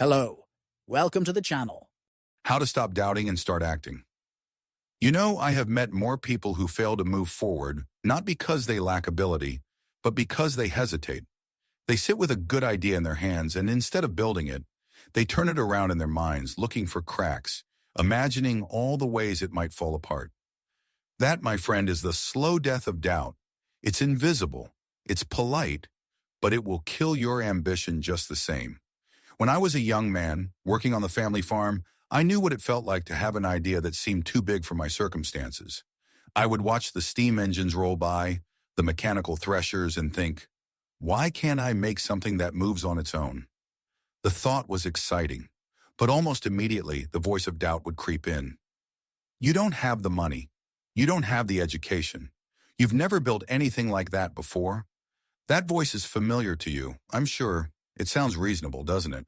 Hello, welcome to the channel. How to stop doubting and start acting. You know, I have met more people who fail to move forward, not because they lack ability, but because they hesitate. They sit with a good idea in their hands, and instead of building it, they turn it around in their minds, looking for cracks, imagining all the ways it might fall apart. That, my friend, is the slow death of doubt. It's invisible, it's polite, but it will kill your ambition just the same. When I was a young man, working on the family farm, I knew what it felt like to have an idea that seemed too big for my circumstances. I would watch the steam engines roll by, the mechanical threshers, and think, why can't I make something that moves on its own? The thought was exciting, but almost immediately the voice of doubt would creep in. You don't have the money. You don't have the education. You've never built anything like that before. That voice is familiar to you, I'm sure. It sounds reasonable, doesn't it?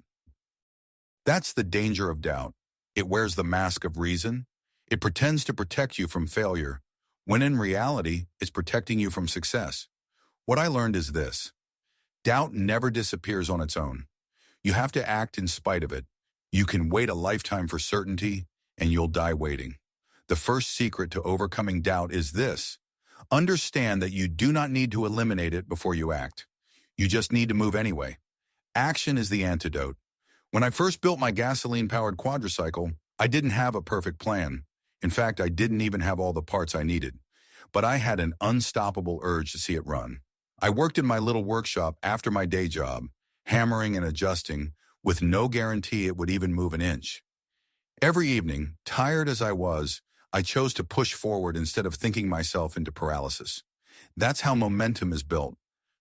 That's the danger of doubt. It wears the mask of reason. It pretends to protect you from failure, when in reality, it's protecting you from success. What I learned is this. Doubt never disappears on its own. You have to act in spite of it. You can wait a lifetime for certainty, and you'll die waiting. The first secret to overcoming doubt is this. Understand that you do not need to eliminate it before you act. You just need to move anyway. Action is the antidote. When I first built my gasoline-powered quadricycle, I didn't have a perfect plan. In fact, I didn't even have all the parts I needed. But I had an unstoppable urge to see it run. I worked in my little workshop after my day job, hammering and adjusting, with no guarantee it would even move an inch. Every evening, tired as I was, I chose to push forward instead of thinking myself into paralysis. That's how momentum is built.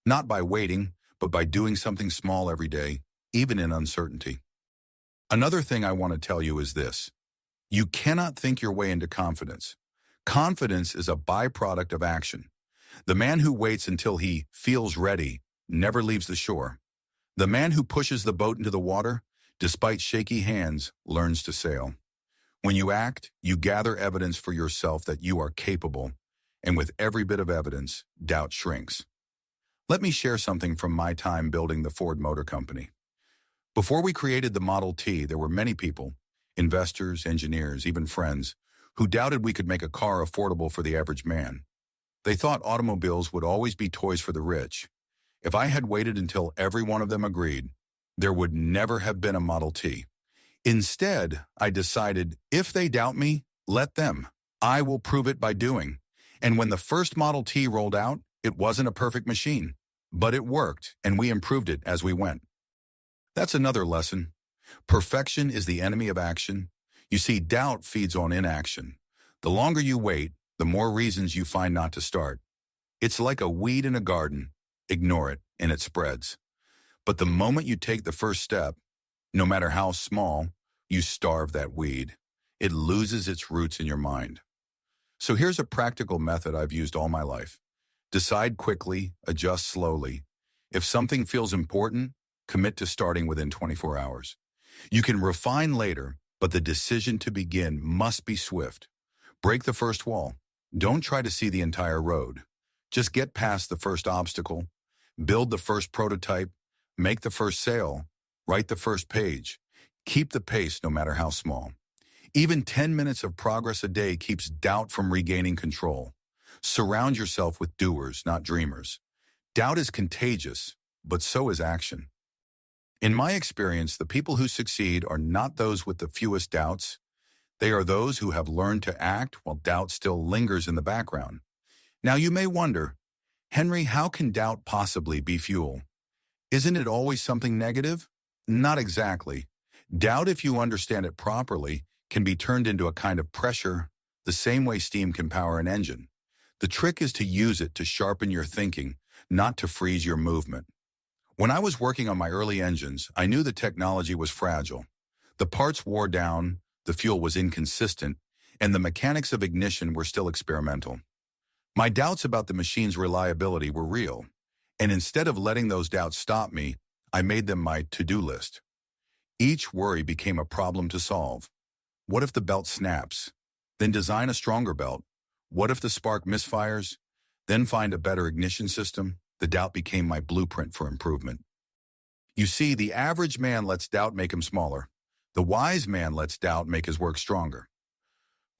Not by waiting, but by doing something small every day, even in uncertainty. Another thing I want to tell you is this. You cannot think your way into confidence. Confidence is a byproduct of action. The man who waits until he feels ready never leaves the shore. The man who pushes the boat into the water, despite shaky hands, learns to sail. When you act, you gather evidence for yourself that you are capable, and with every bit of evidence, doubt shrinks. Let me share something from my time building the Ford Motor Company. Before we created the Model T, there were many people, investors, engineers, even friends, who doubted we could make a car affordable for the average man. They thought automobiles would always be toys for the rich. If I had waited until every one of them agreed, there would never have been a Model T. Instead, I decided, if they doubt me, let them. I will prove it by doing. And when the first Model T rolled out, it wasn't a perfect machine. But it worked, and we improved it as we went. That's another lesson. Perfection is the enemy of action. You see, doubt feeds on inaction. The longer you wait, the more reasons you find not to start. It's like a weed in a garden. Ignore it, and it spreads. But the moment you take the first step, no matter how small, you starve that weed. It loses its roots in your mind. So here's a practical method I've used all my life. Decide quickly, adjust slowly. If something feels important, commit to starting within 24 hours. You can refine later, but the decision to begin must be swift. Break the first wall. Don't try to see the entire road. Just get past the first obstacle, build the first prototype, make the first sale, write the first page. Keep the pace no matter how small. Even 10 minutes of progress a day keeps doubt from regaining control. Surround yourself with doers, not dreamers. Doubt is contagious, but so is action. In my experience, the people who succeed are not those with the fewest doubts. They are those who have learned to act while doubt still lingers in the background. Now you may wonder, Henry, how can doubt possibly be fuel? Isn't it always something negative? Not exactly. Doubt, if you understand it properly, can be turned into a kind of pressure, the same way steam can power an engine. The trick is to use it to sharpen your thinking, not to freeze your movement. When I was working on my early engines, I knew the technology was fragile. The parts wore down, the fuel was inconsistent, and the mechanics of ignition were still experimental. My doubts about the machine's reliability were real, and instead of letting those doubts stop me, I made them my to-do list. Each worry became a problem to solve. What if the belt snaps? Then design a stronger belt. What if the spark misfires? Then find a better ignition system. The doubt became my blueprint for improvement. You see, the average man lets doubt make him smaller. The wise man lets doubt make his work stronger.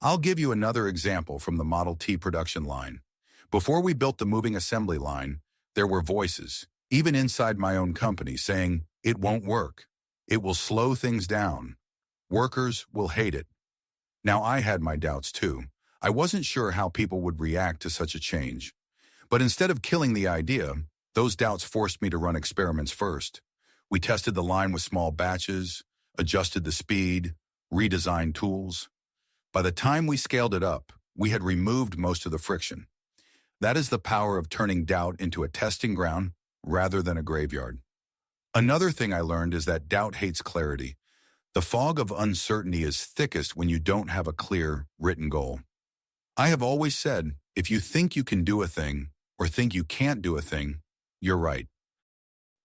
I'll give you another example from the Model T production line. Before we built the moving assembly line, there were voices, even inside my own company, saying, "It won't work. It will slow things down. Workers will hate it." Now, I had my doubts too. I wasn't sure how people would react to such a change. But instead of killing the idea, those doubts forced me to run experiments first. We tested the line with small batches, adjusted the speed, redesigned tools. By the time we scaled it up, we had removed most of the friction. That is the power of turning doubt into a testing ground rather than a graveyard. Another thing I learned is that doubt hates clarity. The fog of uncertainty is thickest when you don't have a clear, written goal. I have always said, if you think you can do a thing or think you can't do a thing, you're right.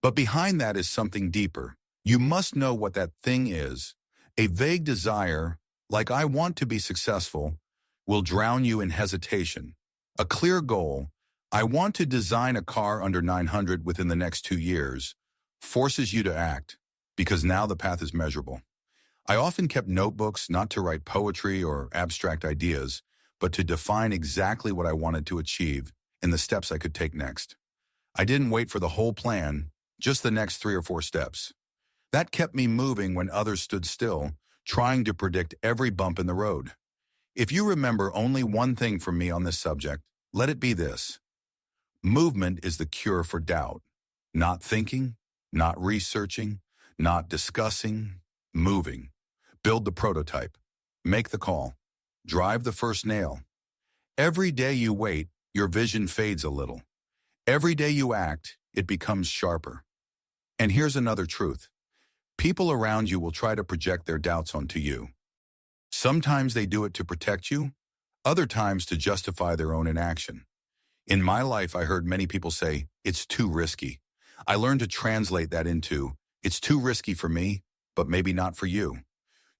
But behind that is something deeper. You must know what that thing is. A vague desire, like "I want to be successful," will drown you in hesitation. A clear goal, "I want to design a car under 900 within the next 2 years," forces you to act, because now the path is measurable. I often kept notebooks not to write poetry or abstract ideas, but to define exactly what I wanted to achieve and the steps I could take next. I didn't wait for the whole plan, just the next 3 or 4 steps. That kept me moving when others stood still, trying to predict every bump in the road. If you remember only one thing from me on this subject, let it be this. Movement is the cure for doubt. Not thinking, not researching, not discussing, moving. Build the prototype. Make the call. Drive the first nail. Every day you wait, your vision fades a little. Every day you act, it becomes sharper. And here's another truth. People around you will try to project their doubts onto you. Sometimes they do it to protect you, other times to justify their own inaction. In my life, I heard many people say, "It's too risky." I learned to translate that into, "It's too risky for me, but maybe not for you."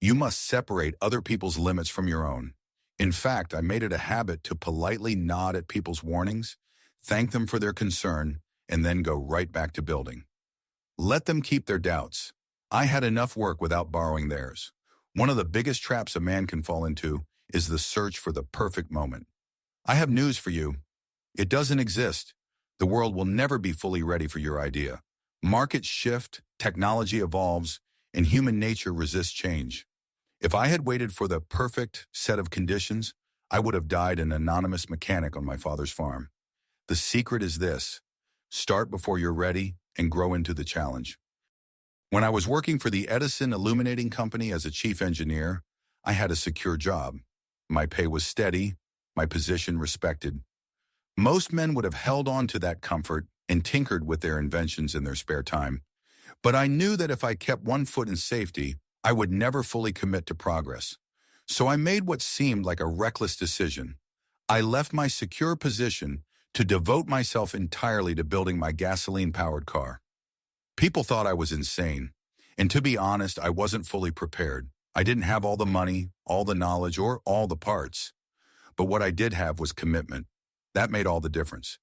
You must separate other people's limits from your own. In fact, I made it a habit to politely nod at people's warnings, thank them for their concern, and then go right back to building. Let them keep their doubts. I had enough work without borrowing theirs. One of the biggest traps a man can fall into is the search for the perfect moment. I have news for you. It doesn't exist. The world will never be fully ready for your idea. Markets shift, technology evolves, and human nature resists change. If I had waited for the perfect set of conditions, I would have died an anonymous mechanic on my father's farm. The secret is this: start before you're ready and grow into the challenge. When I was working for the Edison Illuminating Company as a chief engineer, I had a secure job. My pay was steady, my position respected. Most men would have held on to that comfort and tinkered with their inventions in their spare time. But I knew that if I kept one foot in safety, I would never fully commit to progress. So I made what seemed like a reckless decision. I left my secure position to devote myself entirely to building my gasoline-powered car. People thought I was insane, and to be honest, I wasn't fully prepared. I didn't have all the money, all the knowledge, or all the parts. But what I did have was commitment. That made all the difference.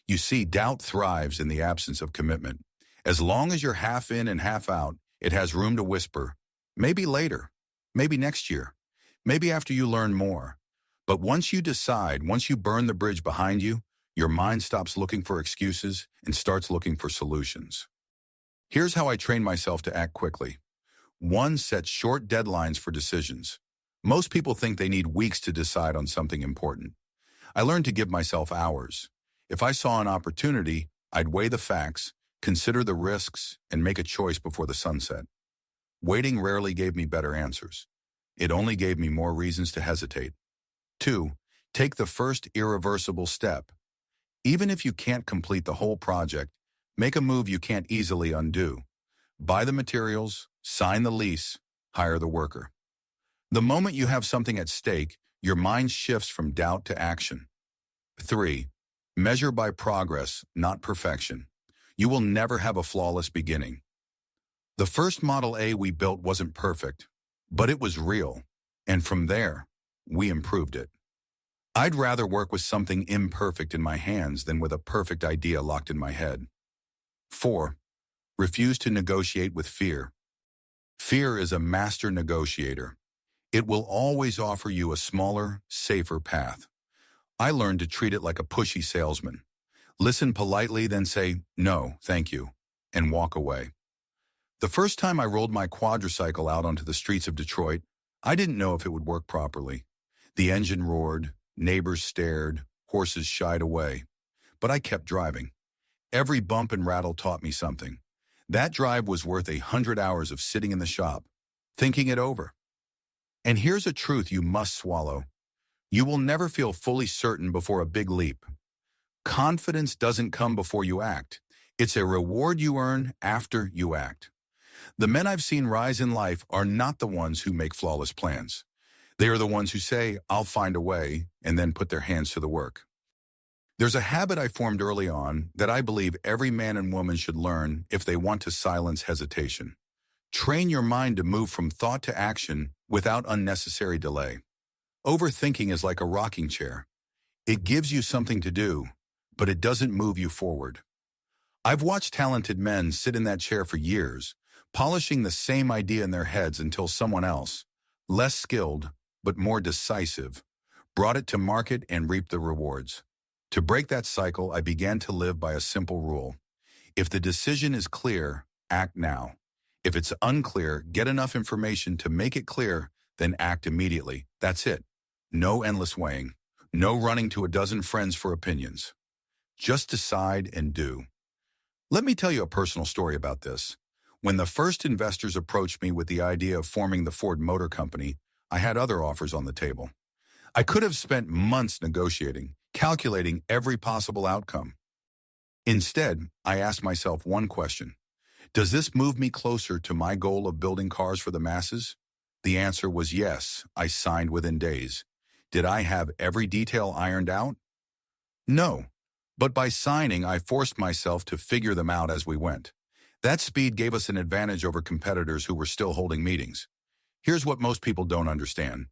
You see, doubt thrives in the absence of commitment. As long as you're half in and half out, it has room to whisper, maybe later, maybe next year, maybe after you learn more. But once you decide, once you burn the bridge behind you, your mind stops looking for excuses and starts looking for solutions. Here's how I train myself to act quickly. 1. Set short deadlines for decisions. Most people think they need weeks to decide on something important. I learned to give myself hours. If I saw an opportunity, I'd weigh the facts, consider the risks, and make a choice before the sunset. Waiting rarely gave me better answers. It only gave me more reasons to hesitate. 2. Take the first irreversible step. Even if you can't complete the whole project, make a move you can't easily undo. Buy the materials, sign the lease, hire the worker. The moment you have something at stake, your mind shifts from doubt to action. 3. Measure by progress, not perfection. You will never have a flawless beginning. The first Model A we built wasn't perfect, but it was real, and from there, we improved it. I'd rather work with something imperfect in my hands than with a perfect idea locked in my head. 4. Refuse to negotiate with fear. Fear is a master negotiator. It will always offer you a smaller, safer path. I learned to treat it like a pushy salesman. Listen politely, then say, "No, thank you," and walk away. The first time I rolled my quadricycle out onto the streets of Detroit, I didn't know if it would work properly. The engine roared, neighbors stared, horses shied away. But I kept driving. Every bump and rattle taught me something. That drive was worth 100 hours of sitting in the shop, thinking it over. And here's a truth you must swallow. You will never feel fully certain before a big leap. Confidence doesn't come before you act. It's a reward you earn after you act. The men I've seen rise in life are not the ones who make flawless plans. They are the ones who say, "I'll find a way," and then put their hands to the work. There's a habit I formed early on that I believe every man and woman should learn if they want to silence hesitation. Train your mind to move from thought to action without unnecessary delay. Overthinking is like a rocking chair. It gives you something to do, but it doesn't move you forward. I've watched talented men sit in that chair for years, polishing the same idea in their heads until someone else, less skilled but more decisive, brought it to market and reaped the rewards. To break that cycle, I began to live by a simple rule. If the decision is clear, act now. If it's unclear, get enough information to make it clear, then act immediately. That's it. No endless weighing. No running to a dozen friends for opinions. Just decide and do. Let me tell you a personal story about this. When the first investors approached me with the idea of forming the Ford Motor Company, I had other offers on the table. I could have spent months negotiating, calculating every possible outcome. Instead, I asked myself one question. Does this move me closer to my goal of building cars for the masses? The answer was yes. I signed within days. Did I have every detail ironed out? No. But by signing, I forced myself to figure them out as we went. That speed gave us an advantage over competitors who were still holding meetings. Here's what most people don't understand.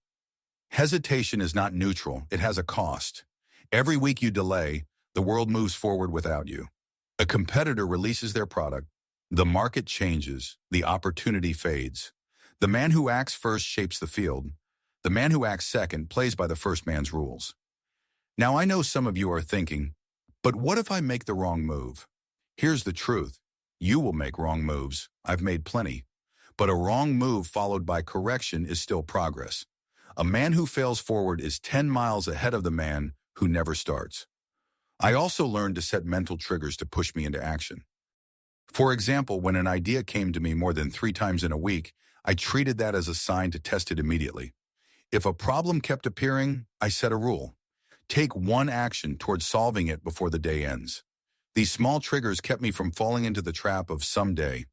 Hesitation is not neutral. It has a cost. Every week you delay, the world moves forward without you. A competitor releases their product. The market changes. The opportunity fades. The man who acts first shapes the field. The man who acts second plays by the first man's rules. Now I know some of you are thinking, but what if I make the wrong move? Here's the truth. You will make wrong moves. I've made plenty. But a wrong move followed by correction is still progress. A man who fails forward is 10 miles ahead of the man who never starts. I also learned to set mental triggers to push me into action. For example, when an idea came to me more than 3 times in a week, I treated that as a sign to test it immediately. If a problem kept appearing, I set a rule. Take one action towards solving it before the day ends. These small triggers kept me from falling into the trap of someday.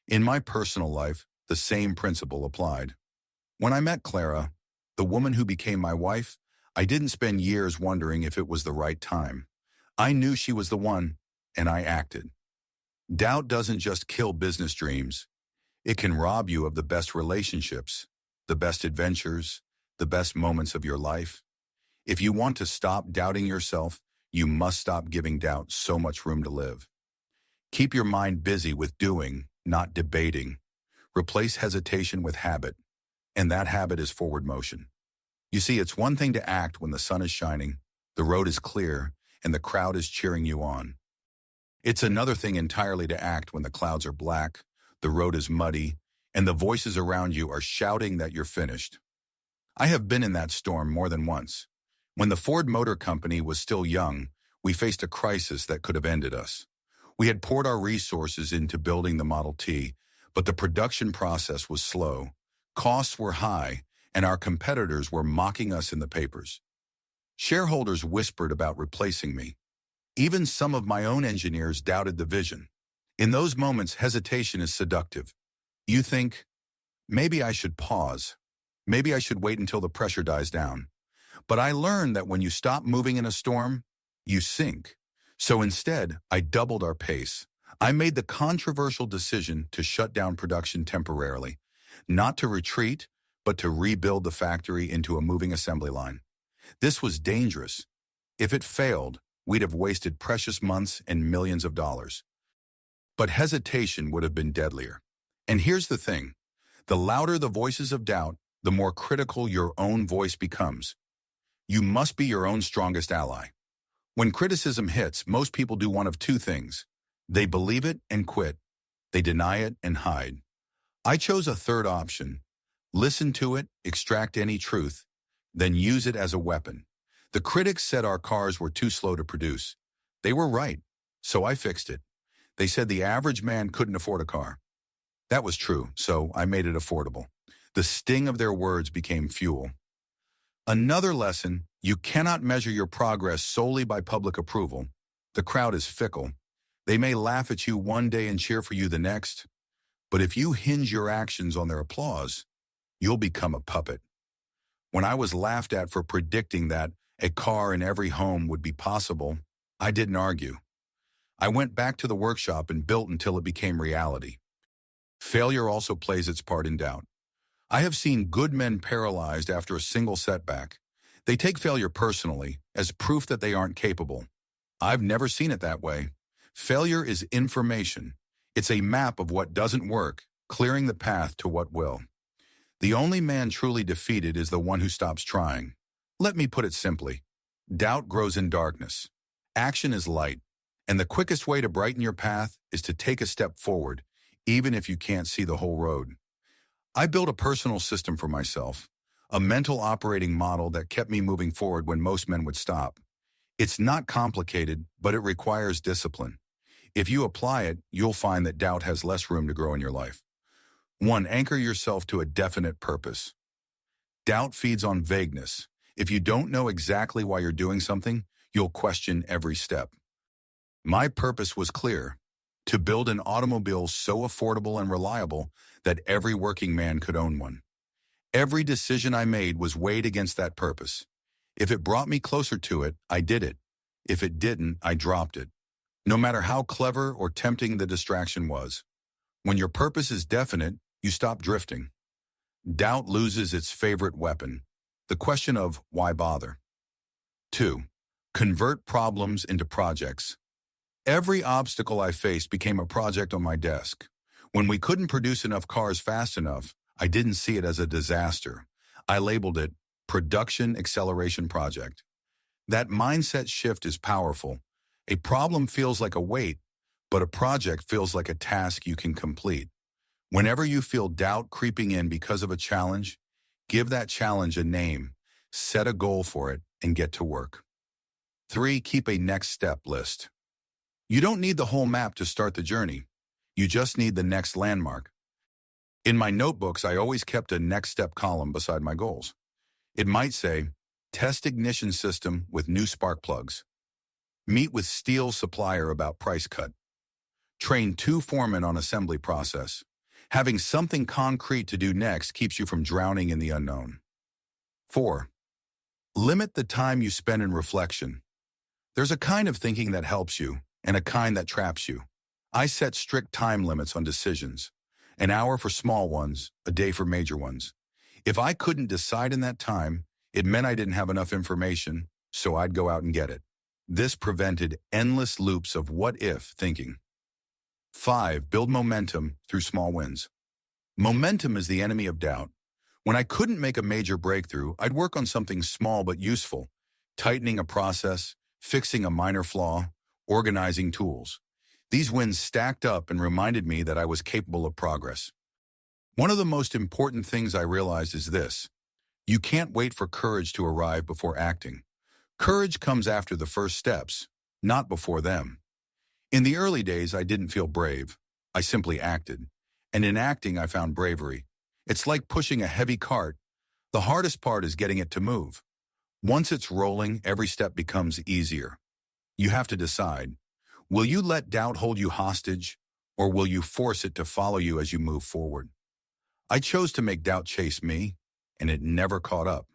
In my personal life, the same principle applied. When I met Clara, the woman who became my wife, I didn't spend years wondering if it was the right time. I knew she was the one, and I acted. Doubt doesn't just kill business dreams. It can rob you of the best relationships, the best adventures, the best moments of your life. If you want to stop doubting yourself, you must stop giving doubt so much room to live. Keep your mind busy with doing, not debating. Replace hesitation with habit, and that habit is forward motion. You see, it's one thing to act when the sun is shining, the road is clear, and the crowd is cheering you on. It's another thing entirely to act when the clouds are black, the road is muddy, and the voices around you are shouting that you're finished. I have been in that storm more than once. When the Ford Motor Company was still young, we faced a crisis that could have ended us. We had poured our resources into building the Model T, but the production process was slow, costs were high, and our competitors were mocking us in the papers. Shareholders whispered about replacing me. Even some of my own engineers doubted the vision. In those moments, hesitation is seductive. You think, maybe I should pause. Maybe I should wait until the pressure dies down. But I learned that when you stop moving in a storm, you sink. So instead, I doubled our pace. I made the controversial decision to shut down production temporarily, not to retreat, but to rebuild the factory into a moving assembly line. This was dangerous. If it failed, we'd have wasted precious months and millions of dollars. but hesitation would have been deadlier. And here's the thing. The louder the voices of doubt, the more critical your own voice becomes. You must be your own strongest ally. When criticism hits, most people do one of two things. They believe it and quit. They deny it and hide. I chose a third option. Listen to it, extract any truth, then use it as a weapon. The critics said our cars were too slow to produce. They were right, so I fixed it. They said the average man couldn't afford a car. That was true, so I made it affordable. The sting of their words became fuel. Another lesson, you cannot measure your progress solely by public approval. The crowd is fickle. They may laugh at you one day and cheer for you the next, but if you hinge your actions on their applause, you'll become a puppet. When I was laughed at for predicting that a car in every home would be possible, I didn't argue. I went back to the workshop and built until it became reality. Failure also plays its part in doubt. I have seen good men paralyzed after a single setback. They take failure personally, as proof that they aren't capable. I've never seen it that way. Failure is information. It's a map of what doesn't work, clearing the path to what will. The only man truly defeated is the one who stops trying. Let me put it simply. Doubt grows in darkness. Action is light. And the quickest way to brighten your path is to take a step forward, even if you can't see the whole road. I built a personal system for myself, a mental operating model that kept me moving forward when most men would stop. It's not complicated, but it requires discipline. If you apply it, you'll find that doubt has less room to grow in your life. 1. Anchor yourself to a definite purpose. Doubt feeds on vagueness. If you don't know exactly why you're doing something, you'll question every step. My purpose was clear: to build an automobile so affordable and reliable that every working man could own one. Every decision I made was weighed against that purpose. If it brought me closer to it, I did it. If it didn't, I dropped it. No matter how clever or tempting the distraction was. When your purpose is definite, you stop drifting. Doubt loses its favorite weapon, the question of why bother. 2. Convert problems into projects. Every obstacle I faced became a project on my desk. When we couldn't produce enough cars fast enough, I didn't see it as a disaster. I labeled it Production Acceleration Project. That mindset shift is powerful. A problem feels like a weight, but a project feels like a task you can complete. Whenever you feel doubt creeping in because of a challenge, give that challenge a name, set a goal for it, and get to work. 3. Keep a next step list. You don't need the whole map to start the journey. You just need the next landmark. In my notebooks, I always kept a next step column beside my goals. It might say, test ignition system with new spark plugs. Meet with steel supplier about price cut. Train 2 foremen on assembly process. Having something concrete to do next keeps you from drowning in the unknown. 4. Limit the time you spend in reflection. There's a kind of thinking that helps you and a kind that traps you. I set strict time limits on decisions. An hour for small ones, a day for major ones. If I couldn't decide in that time, it meant I didn't have enough information, so I'd go out and get it. This prevented endless loops of what-if thinking. 5. Build momentum through small wins. Momentum is the enemy of doubt. When I couldn't make a major breakthrough, I'd work on something small but useful, tightening a process, fixing a minor flaw, organizing tools. These wins stacked up and reminded me that I was capable of progress. One of the most important things I realized is this: you can't wait for courage to arrive before acting. Courage comes after the first steps, not before them. In the early days, I didn't feel brave. I simply acted. And in acting, I found bravery. It's like pushing a heavy cart. The hardest part is getting it to move. Once it's rolling, every step becomes easier. You have to decide. Will you let doubt hold you hostage, or will you force it to follow you as you move forward? I chose to make doubt chase me, and it never caught up.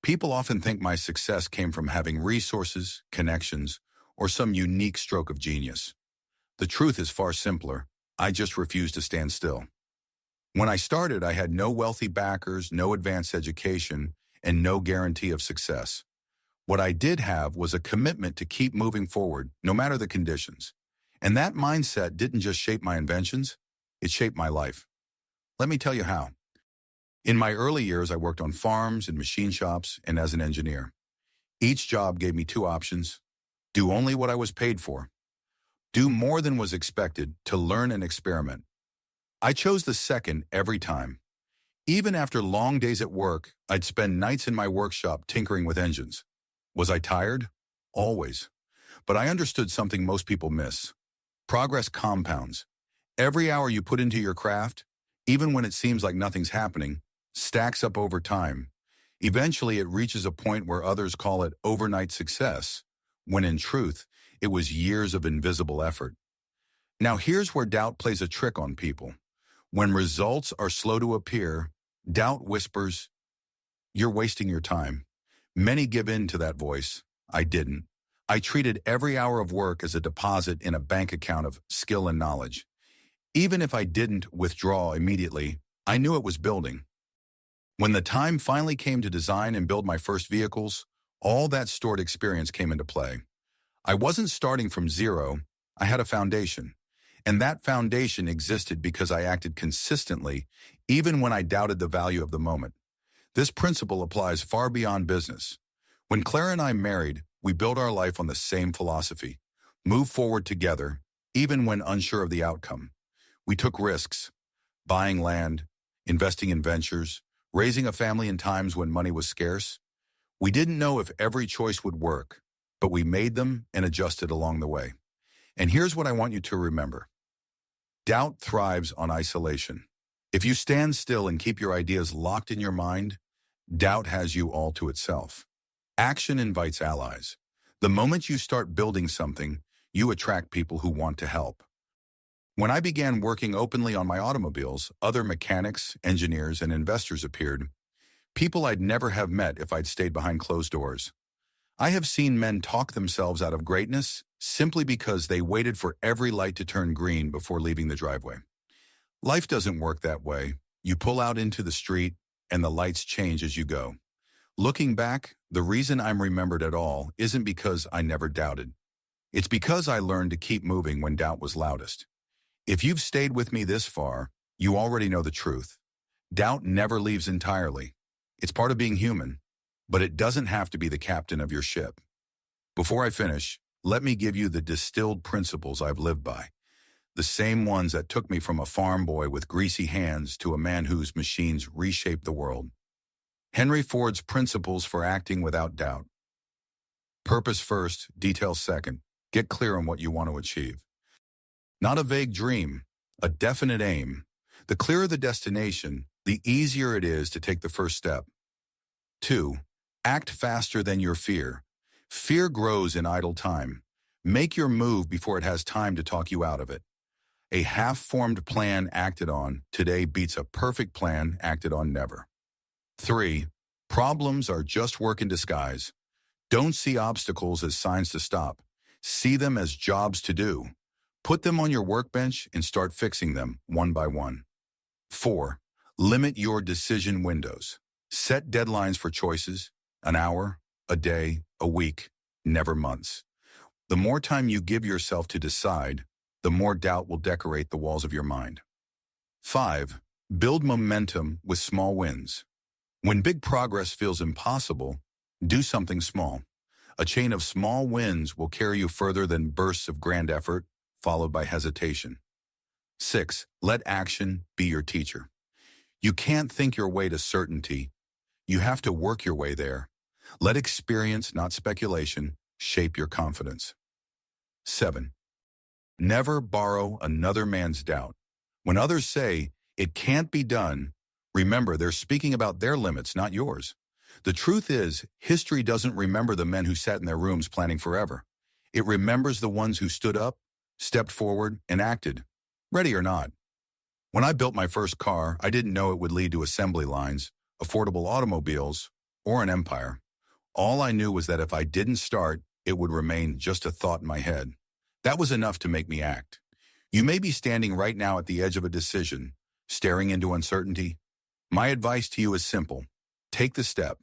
People often think my success came from having resources, connections, or some unique stroke of genius. The truth is far simpler. I just refused to stand still. When I started, I had no wealthy backers, no advanced education, and no guarantee of success. What I did have was a commitment to keep moving forward, no matter the conditions. And that mindset didn't just shape my inventions, it shaped my life. Let me tell you how. In my early years, I worked on farms and machine shops and as an engineer. Each job gave me two options: do only what I was paid for, do more than was expected to learn and experiment. I chose the second every time. Even after long days at work, I'd spend nights in my workshop tinkering with engines. Was I tired? Always. But I understood something most people miss. Progress compounds. Every hour you put into your craft, even when it seems like nothing's happening, stacks up over time. Eventually, it reaches a point where others call it overnight success, when in truth, it was years of invisible effort. Now here's where doubt plays a trick on people. When results are slow to appear, doubt whispers, "You're wasting your time." Many give in to that voice. I didn't. I treated every hour of work as a deposit in a bank account of skill and knowledge. Even if I didn't withdraw immediately, I knew it was building. When the time finally came to design and build my first vehicles, all that stored experience came into play. I wasn't starting from zero, I had a foundation. And that foundation existed because I acted consistently, even when I doubted the value of the moment. This principle applies far beyond business. When Claire and I married, we built our life on the same philosophy: move forward together, even when unsure of the outcome. We took risks, buying land, investing in ventures, raising a family in times when money was scarce. We didn't know if every choice would work, but we made them and adjusted along the way. And here's what I want you to remember. Doubt thrives on isolation. If you stand still and keep your ideas locked in your mind, doubt has you all to itself. Action invites allies. The moment you start building something, you attract people who want to help. When I began working openly on my automobiles, other mechanics, engineers, and investors appeared. People I'd never have met if I'd stayed behind closed doors. I have seen men talk themselves out of greatness simply because they waited for every light to turn green before leaving the driveway. Life doesn't work that way. You pull out into the street, and the lights change as you go. Looking back, the reason I'm remembered at all isn't because I never doubted. It's because I learned to keep moving when doubt was loudest. If you've stayed with me this far, you already know the truth. Doubt never leaves entirely. It's part of being human, but it doesn't have to be the captain of your ship. Before I finish, let me give you the distilled principles I've lived by. The same ones that took me from a farm boy with greasy hands to a man whose machines reshaped the world. Henry Ford's principles for acting without doubt. Purpose first, details second. Get clear on what you want to achieve. Not a vague dream, a definite aim. The clearer the destination, the easier it is to take the first step. 2. Act faster than your fear. Fear grows in idle time. Make your move before it has time to talk you out of it. A half-formed plan acted on today beats a perfect plan acted on never. 3. Problems are just work in disguise. Don't see obstacles as signs to stop. See them as jobs to do. Put them on your workbench and start fixing them one by one. 4. Limit your decision windows. Set deadlines for choices: an hour, a day, a week, never months. The more time you give yourself to decide, the more doubt will decorate the walls of your mind. 5. Build momentum with small wins. When big progress feels impossible, do something small. A chain of small wins will carry you further than bursts of grand effort, followed by hesitation. 6. Let action be your teacher. You can't think your way to certainty. You have to work your way there. Let experience, not speculation, shape your confidence. 7. Never borrow another man's doubt. When others say, "It can't be done," remember they're speaking about their limits, not yours. The truth is, history doesn't remember the men who sat in their rooms planning forever. It remembers the ones who stood up, stepped forward, and acted, ready or not. When I built my first car, I didn't know it would lead to assembly lines, affordable automobiles, or an empire. All I knew was that if I didn't start, it would remain just a thought in my head. That was enough to make me act. You may be standing right now at the edge of a decision, staring into uncertainty. My advice to you is simple. Take the step.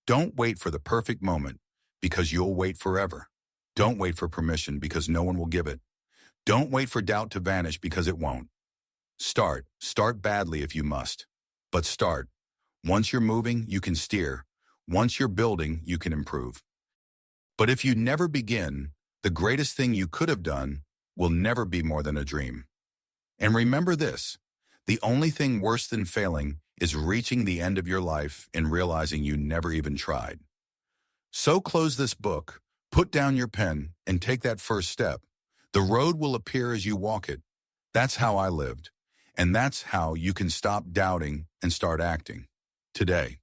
Don't wait for the perfect moment, because you'll wait forever. Don't wait for permission, because no one will give it. Don't wait for doubt to vanish because it won't. Start. Start badly if you must. But start. Once you're moving, you can steer. Once you're building, you can improve. But if you never begin, the greatest thing you could have done will never be more than a dream. And remember this, the only thing worse than failing is reaching the end of your life and realizing you never even tried. So close this book, put down your pen, and take that first step. The road will appear as you walk it. That's how I lived. And that's how you can stop doubting and start acting. Today.